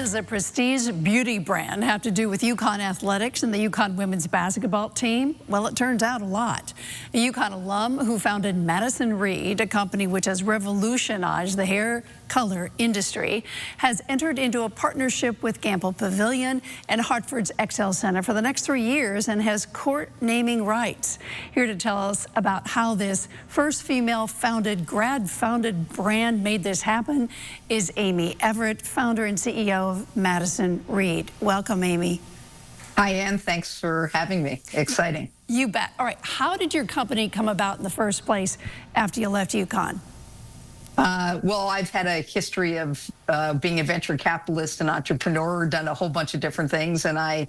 does a prestige beauty brand have to do with UConn athletics and the UConn women's basketball team? Well, it turns out a lot. A UConn alum who founded Madison Reed, a company which has revolutionized the hair color industry, has entered into a partnership with Gamble Pavilion and Hartford's XL Center for the next 3 years and has court naming rights. Here to tell us about how this first female-founded, grad-founded brand made this happen is Amy Erret, founder and CEO of Madison Reed. Welcome, Amy. Hi, Ann. Thanks for having me. Exciting. You bet. All right. How did your company come about in the first place after you left UConn? Well, I've had a history of being a venture capitalist and entrepreneur, done a whole bunch of different things, and I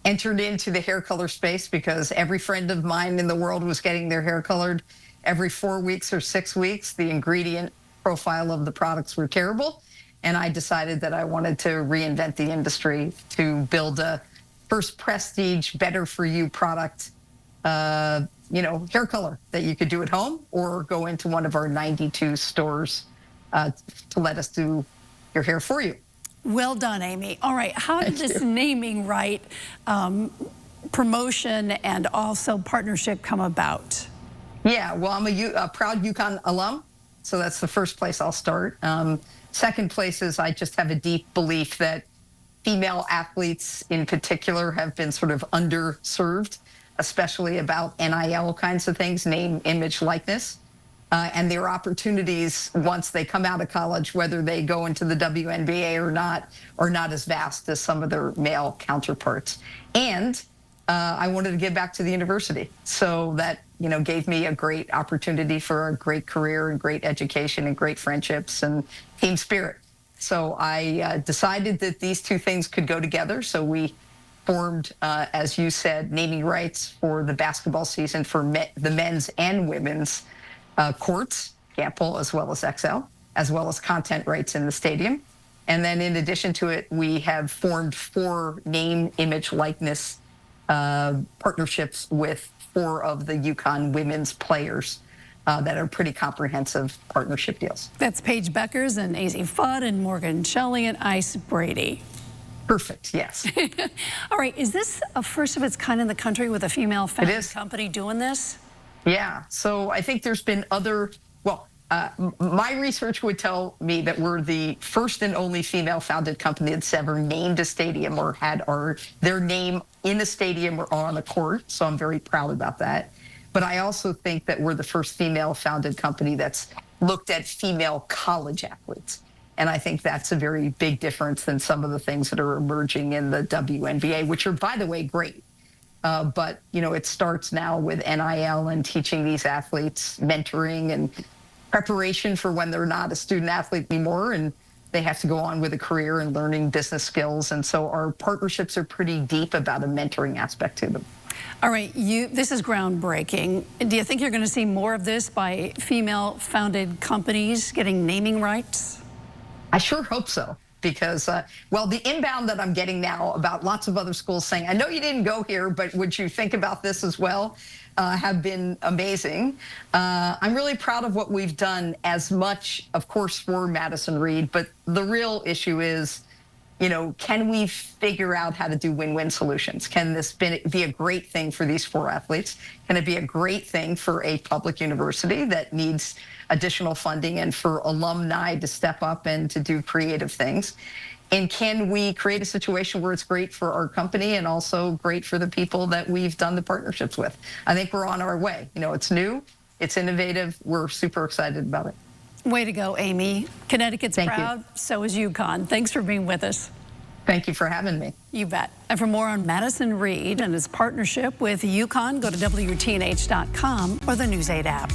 entered into the hair color space because every friend of mine in the world was getting their hair colored every 4 weeks or 6 weeks. The ingredient profile of the products were terrible, and I decided that I wanted to reinvent the industry to build a first prestige, better for you product, hair color that you could do at home or go into one of our 92 stores to let us do your hair for you. Well done, Amy. All right, how did this naming right promotion and also partnership come about? Yeah, well, I'm a proud UConn alum, so that's the first place I'll start. Second place is I just have a deep belief that female athletes in particular have been sort of underserved, especially about NIL kinds of things, name, image, likeness. And their opportunities once they come out of college, whether they go into the WNBA or not, are not as vast as some of their male counterparts. And I wanted to give back to the university. So that, gave me a great opportunity for a great career and great education and great friendships and team spirit. So I decided that these two things could go together. So we formed, as you said, naming rights for the basketball season for the men's and women's courts, Gamble as well as XL, as well as content rights in the stadium. And then in addition to it, we have formed 4 name, image, likeness partnerships with 4 of the UConn women's players that are pretty comprehensive partnership deals. That's Paige Beckers and AZ Fudd and Morgan Shelley and Ice Brady. Perfect, yes. All right, is this a first of its kind in the country with a female-founded company doing this? Yeah, so I think there's been other, my research would tell me that we're the first and only female-founded company that's ever named a stadium or had their name in a stadium or on a court, so I'm very proud about that. But I also think that we're the first female-founded company that's looked at female college athletes. And I think that's a very big difference than some of the things that are emerging in the WNBA, which are, by the way, great. But, it starts now with NIL and teaching these athletes mentoring and preparation for when they're not a student athlete anymore and they have to go on with a career and learning business skills. And so our partnerships are pretty deep about a mentoring aspect to them. All right, this is groundbreaking. Do you think you're going to see more of this by female-founded companies getting naming rights? I sure hope so, because, the inbound that I'm getting now about lots of other schools saying, I know you didn't go here, but would you think about this as well, have been amazing. I'm really proud of what we've done as much, of course, for Madison Reed, but the real issue is, can we figure out how to do win-win solutions? Can this be a great thing for these 4 athletes? Can it be a great thing for a public university that needs additional funding and for alumni to step up and to do creative things? And can we create a situation where it's great for our company and also great for the people that we've done the partnerships with? I think we're on our way. It's new, it's innovative, we're super excited about it. Way to go, Amy. Connecticut's proud, so is UConn. Thanks for being with us. Thank you for having me. You bet. And for more on Madison Reed and its partnership with UConn, go to WTNH.com or the News 8 app.